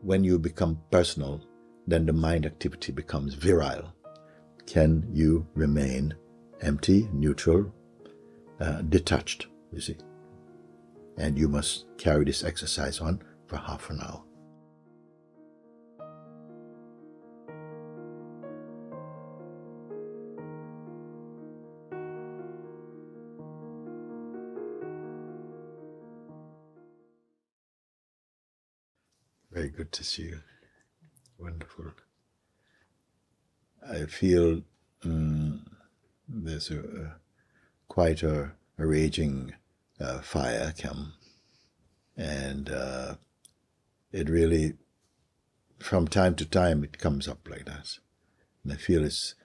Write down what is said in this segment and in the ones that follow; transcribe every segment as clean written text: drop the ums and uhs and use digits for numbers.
when you become personal, then the mind activity becomes virile. Can you remain empty, neutral, detached, you see? And you must carry this exercise on for half an hour. Very good to see you. Wonderful. I feel there's quite a raging fire come, and it really, from time to time, it comes up like that. And I feel it's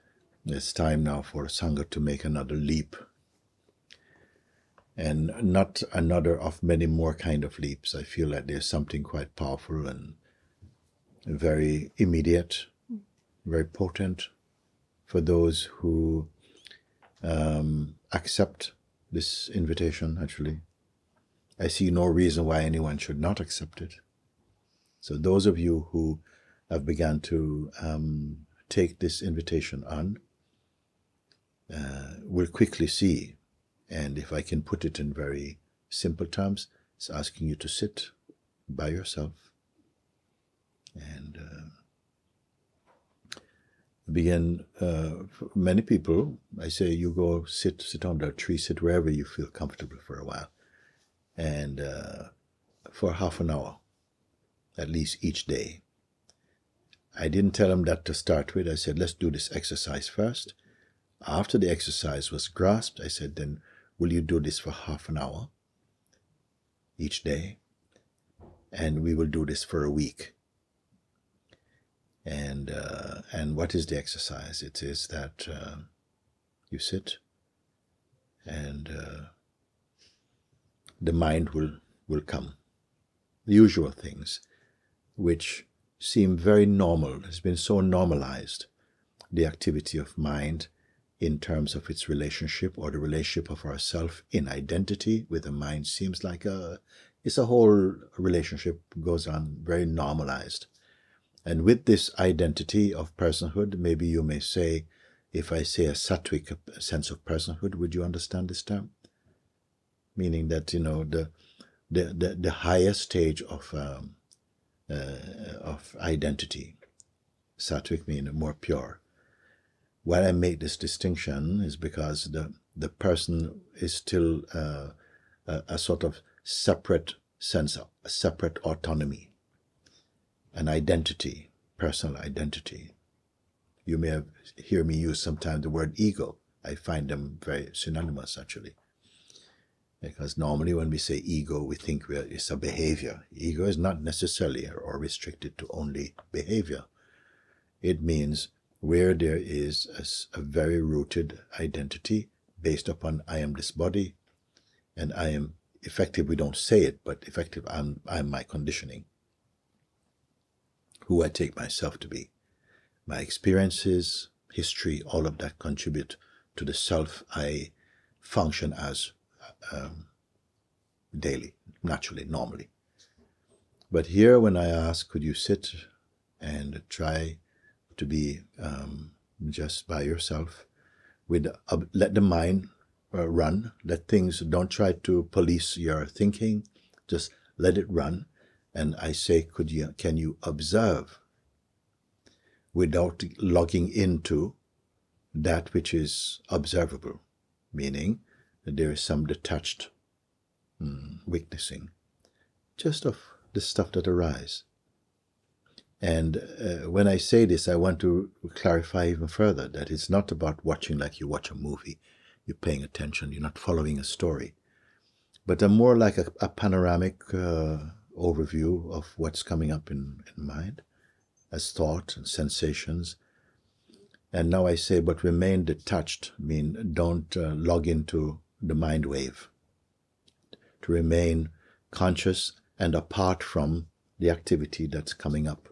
time now for Sangha to make another leap, and not another of many more kind of leaps. I feel that there's something quite powerful and very immediate, very potent for those who accept this invitation, actually. I see no reason why anyone should not accept it. So those of you who have begun to take this invitation on will quickly see, and if I can put it in very simple terms, it's asking you to sit by yourself and begin. For many people, I say you go sit under a tree, sit wherever you feel comfortable for a while, and for half an hour, at least each day. I didn't tell them that to start with. I said, let's do this exercise first. After the exercise was grasped, I said, then will you do this for half an hour each day? And we will do this for a week. And what is the exercise? It is that you sit, and the mind will come. The usual things, which seem very normal. It's been so normalized, the activity of mind in terms of its relationship, or the relationship of ourself in identity with the mind, seems like it's a whole relationship goes on, very normalized. And with this identity of personhood, maybe you may say, if I say a sattvic sense of personhood, would you understand this term? Meaning that, you know, the highest stage of identity. Sattvic means more pure. Why I make this distinction is because the person is still a sort of separate sense, a separate autonomy, an identity, personal identity. You may hear me use sometimes the word ego. I find them very synonymous, actually. Because normally when we say ego, we think it's a behavior. Ego is not necessarily or restricted to only behavior. It means where there is a very rooted identity based upon I am this body, and I am effective. We don't say it, but effective, I'm my conditioning, who I take myself to be. My experiences, history, all of that contribute to the self I function as daily, naturally, normally. But here when I ask, could you sit and try to be just by yourself, with let the mind run, let things, don't try to police your thinking, just let it run. And I say, can you observe without logging into that which is observable, meaning that there is some detached witnessing, just of the stuff that arises. And when I say this, I want to clarify even further that it's not about watching like you watch a movie. You're paying attention, you're not following a story, but more like a panoramic overview of what's coming up in mind as thought and sensations. And now I say, but remain detached, mean don't log into the mind wave. To remain conscious and apart from the activity that's coming up,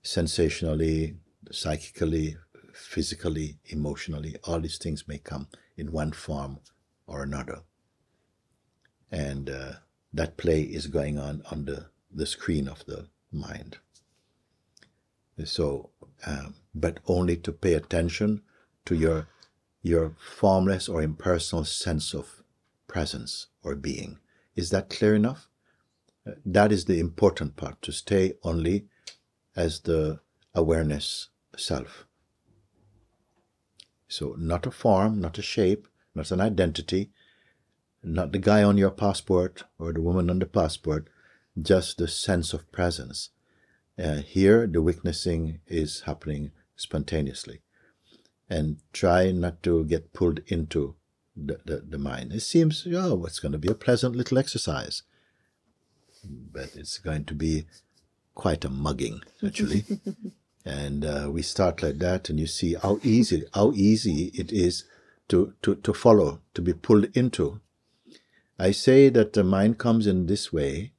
sensationally, psychically, physically, emotionally. All these things may come in one form or another. And that play is going on the screen of the mind. So, but only to pay attention to your formless or impersonal sense of presence or being. Is that clear enough? That is the important part, to stay only as the awareness self. So not a form, not a shape, not an identity, not the guy on your passport or the woman on the passport, just the sense of presence. Here, the witnessing is happening spontaneously. And try not to get pulled into the mind. It seems, oh, it's going to be a pleasant little exercise. But it's going to be quite a mugging, actually. And we start like that, and you see how easy it is to follow, to be pulled into. I say that the mind comes in this way,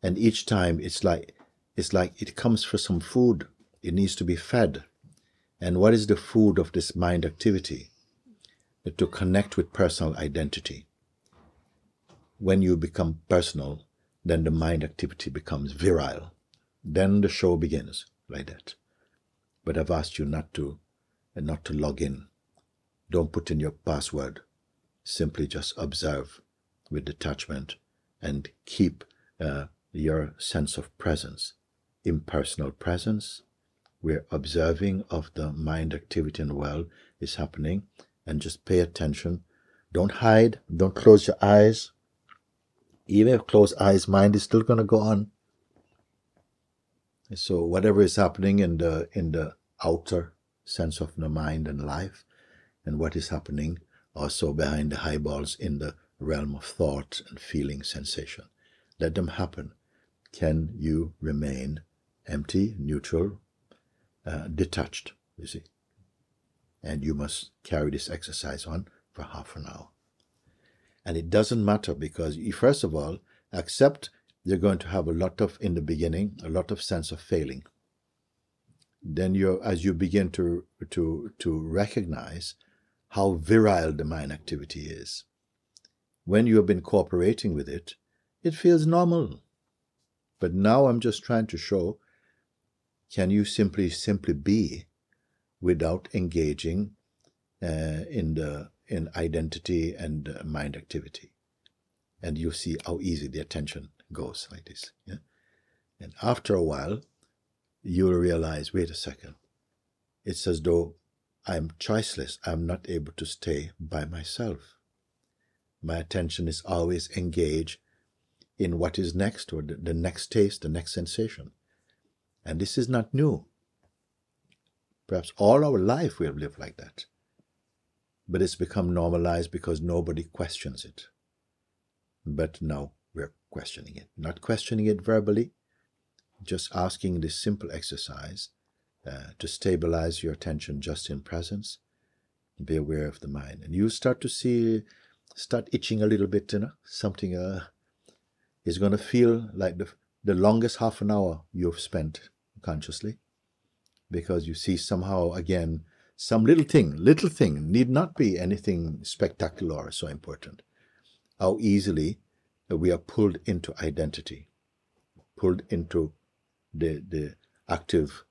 and each time it's like it comes for some food. It needs to be fed. And what is the food of this mind activity? To connect with personal identity. When you become personal, then the mind activity becomes virile. Then the show begins like that. But I've asked you not to log in. Don't put in your password. Simply just observe with detachment and keep your sense of presence, impersonal presence, where observing of the mind activity in the world is happening, and just pay attention. Don't hide. Don't close your eyes. Even if closed eyes, mind is still going to go on. So whatever is happening in the outer sense of the mind and life, and what is happening also behind the eyeballs in the realm of thought and feeling sensation, let them happen. Can you remain empty, neutral, detached, you see? And you must carry this exercise on for half an hour. And it doesn't matter, because you, first of all, accept you're going to have a lot of, in the beginning, a lot of sense of failing. Then as you begin to recognize how virile the mind activity is, when you have been cooperating with it, it feels normal. But now I'm just trying to show, can you simply be without engaging in identity and mind activity? And you see how easy the attention goes like this. Yeah? And after a while, you'll realize, wait a second, it's as though I'm choiceless. I'm not able to stay by myself. My attention is always engaged in what is next, or the next taste, the next sensation. And this is not new. Perhaps all our life we have lived like that. But it's become normalized because nobody questions it. But now we're questioning it. Not questioning it verbally, just asking this simple exercise to stabilize your attention just in presence. Be aware of the mind. And you start itching a little bit, something is going to feel like the longest half an hour you've spent consciously. Because you see somehow, again, some little thing, need not be anything spectacular or so important. How easily we are pulled into identity, pulled into the active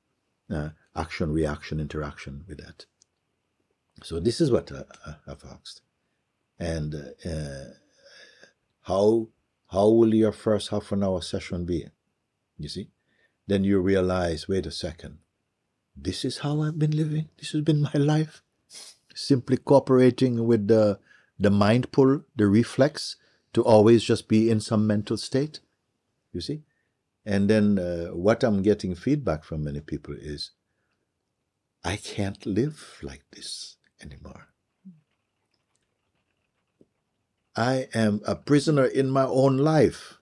action-reaction interaction with that. So this is what I've asked. And how will your first half an hour session be? You see? Then you realize, wait a second, this is how I've been living. This has been my life. Simply cooperating with the mind pull, the reflex, to always just be in some mental state. You see? And then what I'm getting feedback from many people is, I can't live like this anymore. I am a prisoner in my own life.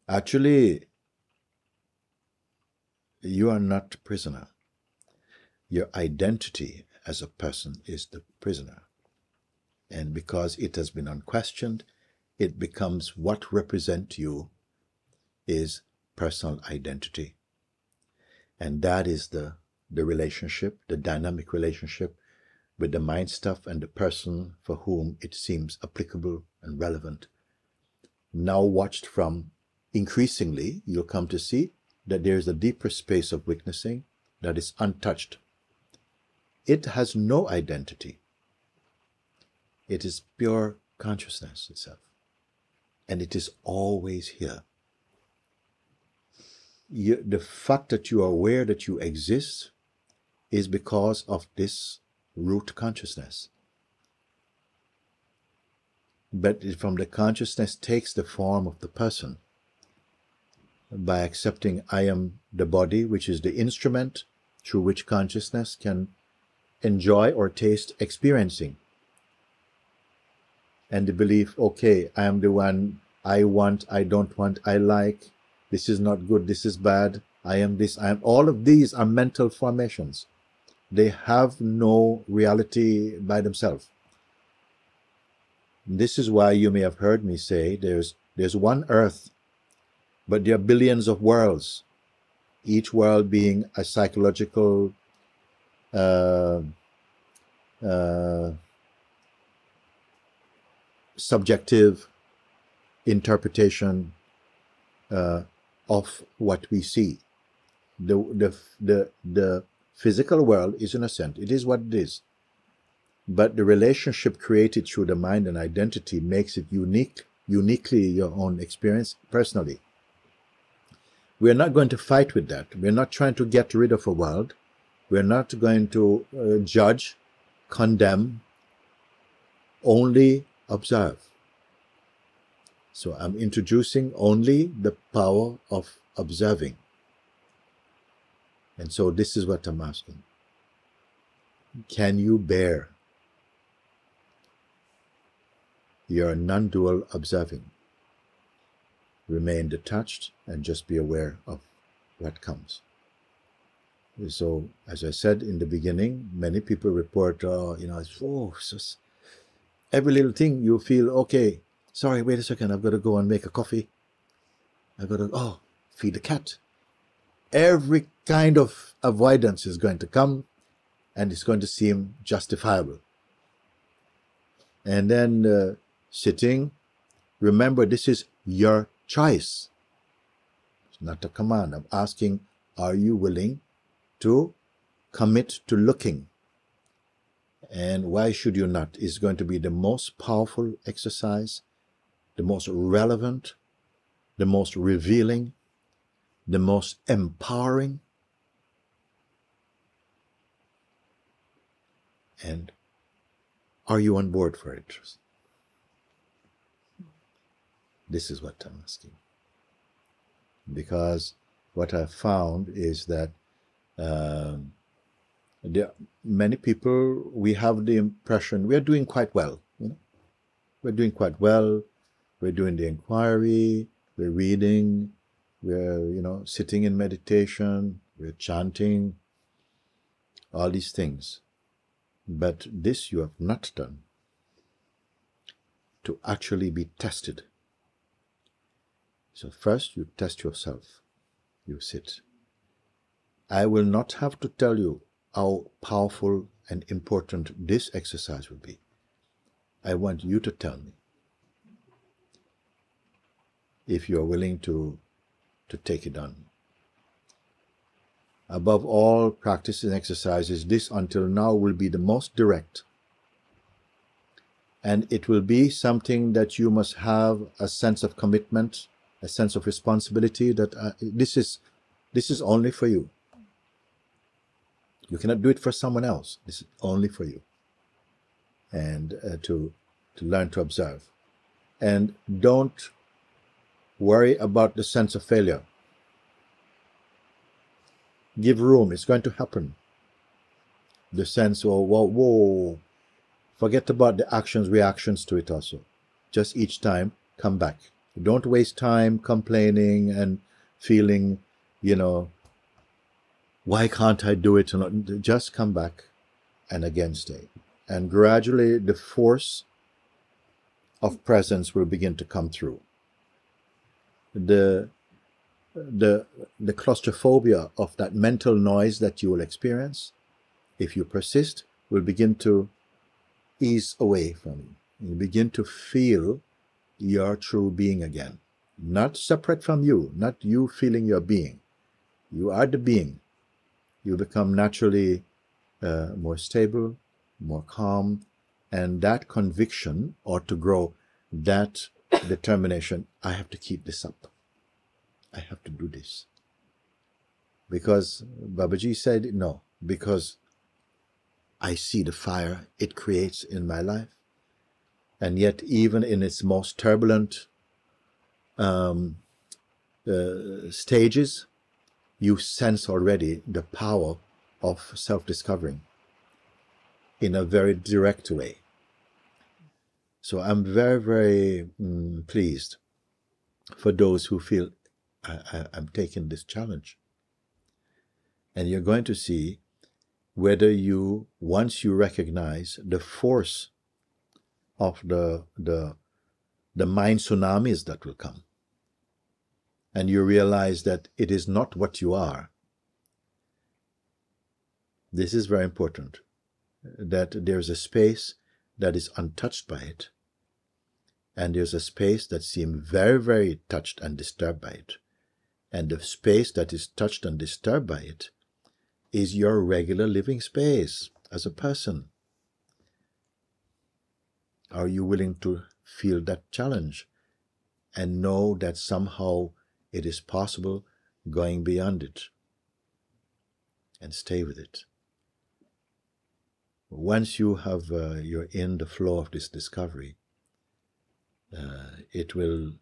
Actually, you are not a prisoner. Your identity as a person is the prisoner. And because it has been unquestioned, it becomes what represents you is personal identity. And that is the relationship, the dynamic relationship with the mind stuff and the person for whom it seems applicable and relevant. Now watched from, increasingly, you'll come to see, that there is a deeper space of witnessing that is untouched. It has no identity. It is pure consciousness itself. And it is always here. The fact that you are aware that you exist is because of this root consciousness. But from the consciousness takes the form of the person by accepting I am the body, which is the instrument through which consciousness can enjoy or taste experiencing. And the belief, okay, I am the one, I want, I don't want, I like, this is not good, this is bad, I am this, I am, all of these are mental formations. They have no reality by themselves. This is why you may have heard me say there's one earth, but there are billions of worlds, each world being a psychological subjective interpretation of what we see. The physical world is innocent. It is what it is. But the relationship created through the mind and identity makes it uniquely your own experience personally. We're not going to fight with that. We're not trying to get rid of a world. We're not going to judge, condemn, only observe. So I'm introducing only the power of observing. And so this is what I'm asking. Can you bear your non-dual observing? Remain detached and just be aware of what comes. So, as I said in the beginning, many people report, every little thing you feel, okay, sorry, wait a second, I've got to go and make a coffee. I've got to, feed the cat. Every kind of avoidance is going to come and it's going to seem justifiable. And then sitting, remember this is your choice. It's not a command. I'm asking, are you willing to commit to looking? And why should you not? It's going to be the most powerful exercise, the most relevant, the most revealing, the most empowering. And are you on board for it? This is what I'm asking. Because what I've found is that many people, we have the impression we are doing quite well. We're doing quite well. We're doing the inquiry. We're reading. We're, sitting in meditation. We're chanting. All these things. But this you have not done. To actually be tested. So first you test yourself. You sit. I will not have to tell you how powerful and important this exercise will be. I want you to tell me if you are willing to take it on. Above all practices and exercises, this until now will be the most direct. And it will be something that you must have a sense of commitment, a sense of responsibility that this is only for you. You cannot do it for someone else. This is only for you. And to learn to observe. And don't worry about the sense of failure. Give room. It's going to happen. The sense, whoa. Forget about the actions, reactions to it also. Just each time, come back. Don't waste time complaining and feeling, why can't I do it? Just come back and again stay. And gradually the force of presence will begin to come through. The claustrophobia of that mental noise that you will experience, if you persist, will begin to ease away from you. You begin to feel your true being again. Not separate from you, not you feeling your being, You are the being. You become naturally more stable, more calm, and that conviction ought to grow, that determination, I have to keep this up. I have to do this. Because Babaji said, no, because I see the fire it creates in my life. And yet, even in its most turbulent stages, you sense already the power of self-discovering in a very direct way. So I'm very, very pleased for those who feel I'm taking this challenge. And you're going to see whether you, once you recognize the force of the mind tsunamis that will come, and you realize that it is not what you are. This is very important, that there's a space that is untouched by it, and there's a space that seems very, very touched and disturbed by it. And the space that is touched and disturbed by it is your regular living space as a person. Are you willing to feel that challenge and know that somehow it is possible going beyond it, and stay with it? Once you have, you're in the flow of this discovery, it will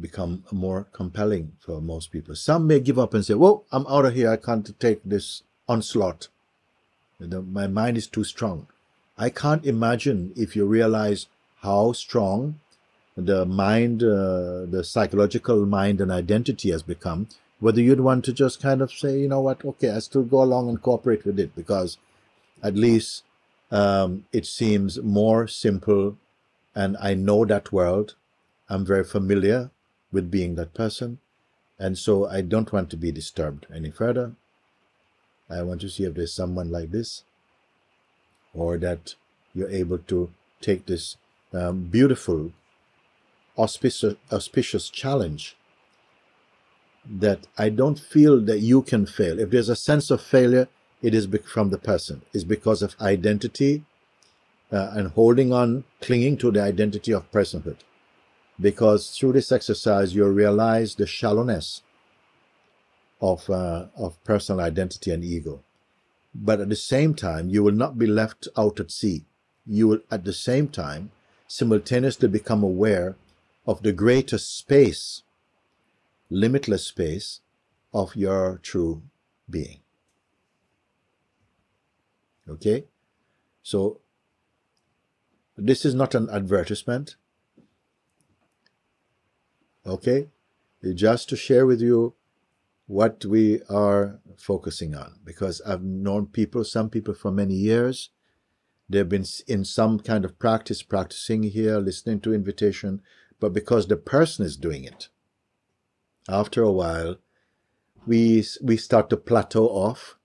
become more compelling for most people. Some may give up and say, "Whoa, I'm out of here. I can't take this onslaught. My mind is too strong." I can't imagine, if you realize how strong the mind, the psychological mind and identity has become, whether you'd want to just kind of say, you know what, okay, I still go along and cooperate with it, because at least it seems more simple, and I know that world. I'm very familiar with being that person, and so I don't want to be disturbed any further. I want to see if there's someone like this, or that you're able to take this beautiful, auspicious challenge, that I don't feel that you can fail. If there's a sense of failure, it is from the person. It's because of identity and holding on, clinging to the identity of personhood. Because through this exercise, you'll realize the shallowness of personal identity and ego. But at the same time, you will not be left out at sea. You will, at the same time, simultaneously become aware of the greater space, limitless space of your true being. Okay? So, this is not an advertisement. Okay? It's just to share with you what we are focusing on. Because I've known people, some people for many years. They've been in some kind of practice, practicing here, listening to invitation, but because the person is doing it, after a while, we start to plateau off.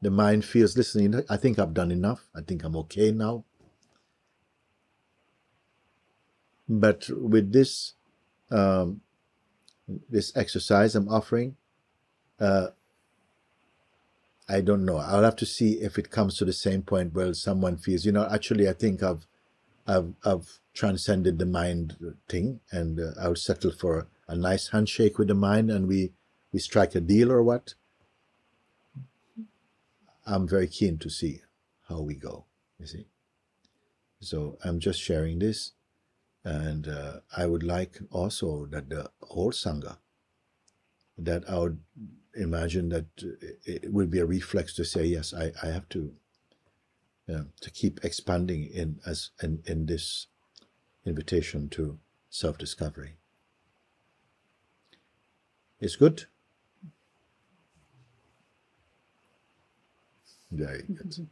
The mind feels, listen, I think I've done enough. I think I'm okay now. But with this, this exercise I'm offering, I don't know. I'll have to see if it comes to the same point where someone feels, you know, actually, I think I've transcended the mind thing, and I'll settle for a nice handshake with the mind, and we strike a deal or what. I'm very keen to see how we go, you see. So I'm just sharing this, and I would like also that the whole Sangha, that I would imagine that it will be a reflex to say, yes, I have to keep expanding in this invitation to self-discovery. It's good? Very good.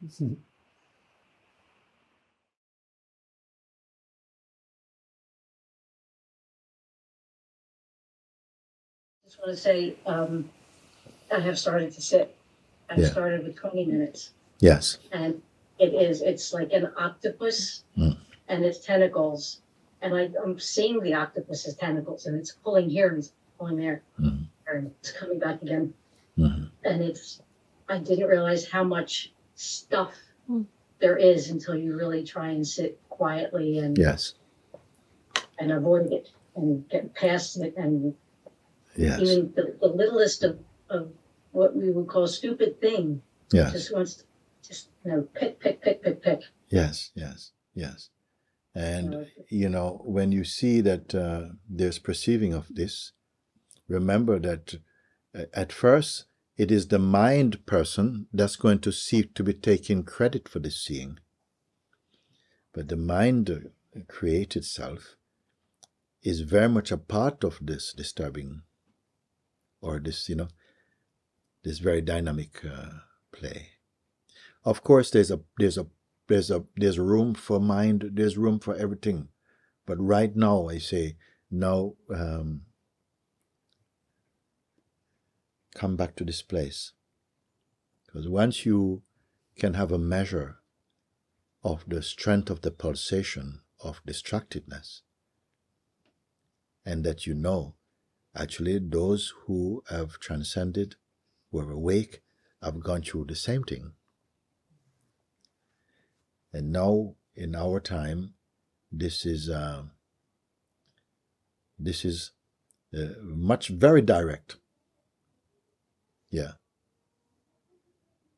I just want to say, I have started to sit. I've started with 20 minutes. Yes. And it's like an octopus and its tentacles. And I'm seeing the octopus's tentacles, and it's pulling here and it's pulling there. and it's coming back again. Mm-hmm. And I didn't realize how much stuff there is until you really try and sit quietly and Yes. and avoid it and get past it. And Yes. even the littlest of what we would call stupid thing Yes. just wants to pick. Yes. Yes. Yes. And, when you see that there's perceiving of this, remember that at first it is the mind person that's going to seek to be taking credit for this seeing. But the mind created self is very much a part of this disturbing or this, this very dynamic play. Of course, there's room for mind, there's room for everything. But right now, I say, now come back to this place. Because once you can have a measure of the strength of the pulsation of distractedness, and that actually those who have transcended, who are awake, have gone through the same thing. And now, in our time, this is very direct. Yeah.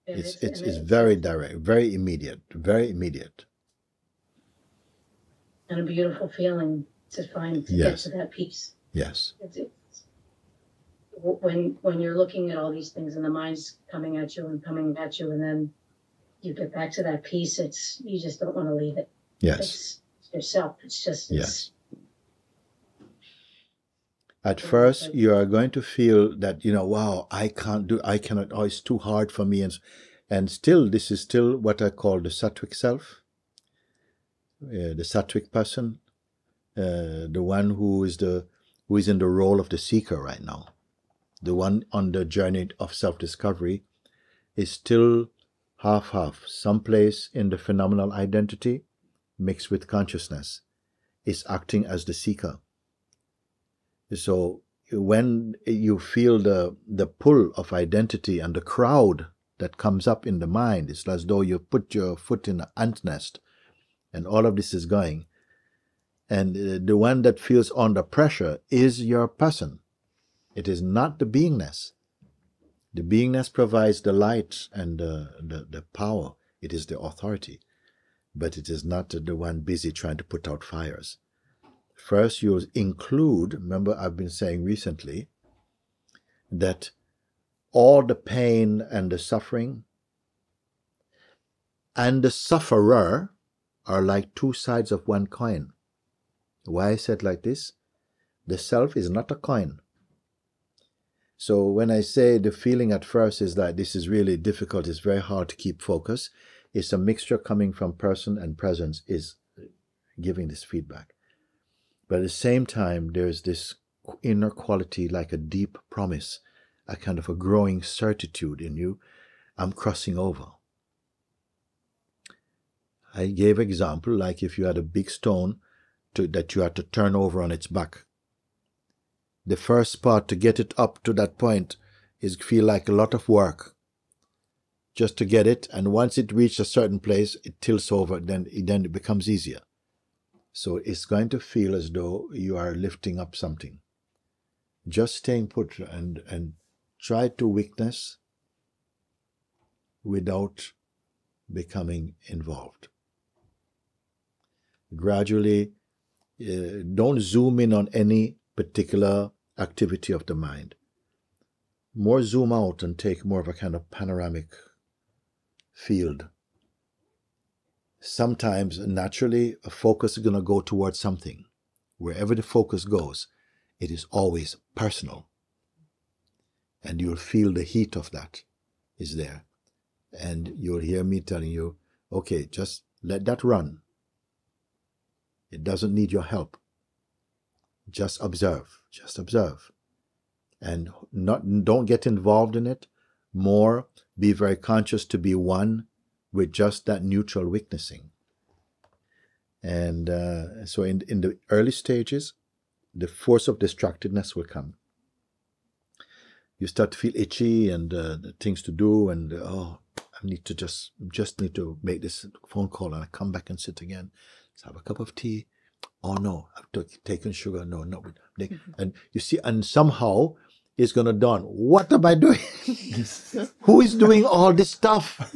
It's very direct, very immediate. And a beautiful feeling to get to that peace. Yes. When you're looking at all these things and the mind's coming at you, and then you get back to that peace, you just don't want to leave it. Yes. It's yourself. Yes. At first, you are going to feel that, wow, I cannot, oh, it's too hard for me. And still, this is still what I call the sattvic self, the sattvic person, the one who is in the role of the seeker right now. The one on the journey of self-discovery is still half-half, someplace in the phenomenal identity mixed with consciousness, is acting as the seeker. So when you feel the pull of identity and the crowd that comes up in the mind, it's as though you put your foot in an ant nest and all of this is going. And the one that feels under pressure is your person. It is not the beingness. The beingness provides the light and the power. It is the authority. But it is not the one busy trying to put out fires. First, you'll include, remember I've been saying recently, that all the pain and the suffering and the sufferer are like two sides of one coin. Why I said like this? The self is not a coin. So when I say the feeling at first is that this is really difficult, it's very hard to keep focus, it's a mixture coming from person and presence is giving this feedback. But at the same time, there's this inner quality like a deep promise, a kind of a growing certitude in you. I'm crossing over. I gave example like if you had a big stone that you had to turn over on its back. The first part to get it up to that point is feel like a lot of work just to get it. And once it reaches a certain place, it tilts over, then it becomes easier. So it's going to feel as though you are lifting up something. Just staying put and try to witness without becoming involved. Gradually, don't zoom in on any particular activity of the mind. More zoom out and take more of a kind of panoramic field. Sometimes, naturally, a focus is going to go towards something. Wherever the focus goes, it is always personal. And you'll feel the heat of that is there. And you'll hear me telling you, okay, just let that run. It doesn't need your help. Just observe. And don't get involved in it. More, be very conscious to be one with just that neutral witnessing. And so in the early stages, the force of distractedness will come. you start to feel itchy and things to do, and oh, I need to just need to make this phone call, and I come back and sit again. Let's have a cup of tea. Oh no, I've taken sugar. No, not with. And you see, and somehow it's gonna dawn. What am I doing? Who is doing all this stuff?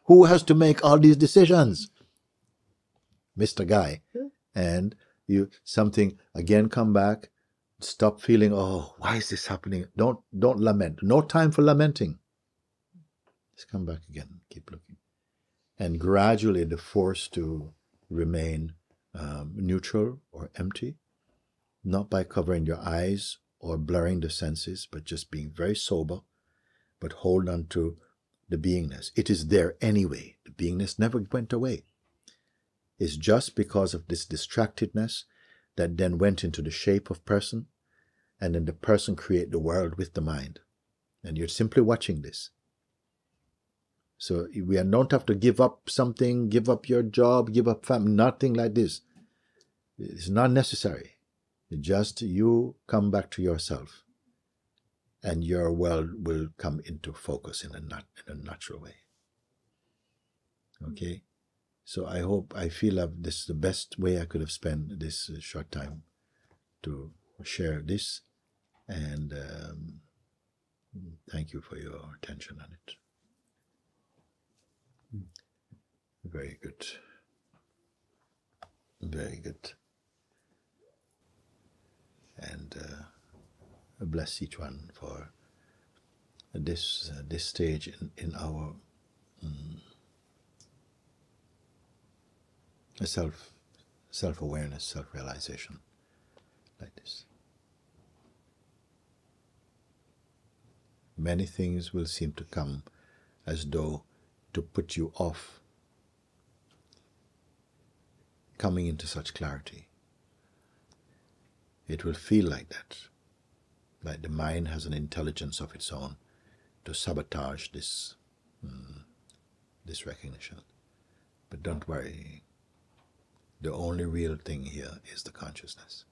Who has to make all these decisions? Mr. Guy. And you something again come back. Stop feeling, oh, why is this happening? Don't lament. No time for lamenting. Just come back again. Keep looking. And gradually the force to remain neutral or empty, not by covering your eyes or blurring the senses, but just being very sober, but hold on to the beingness. It is there anyway. The beingness never went away. It's just because of this distractedness that then went into the shape of person, and then the person create the world with the mind. And you're simply watching this. So we don't have to give up something, give up your job, give up family, nothing like this. It's not necessary. Just you come back to yourself, and your world will come into focus in a natural way. Okay? So I feel that this is the best way I could have spent this short time to share this, and thank you for your attention on it. Very good. Very good. And bless each one for this stage in our self-awareness, self-realization, like this. Many things will seem to come as though to put you off coming into such clarity. It will feel like that, like the mind has an intelligence of its own to sabotage this recognition. But don't worry. The only real thing here is the consciousness.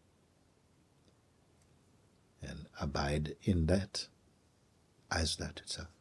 And abide in that as that itself.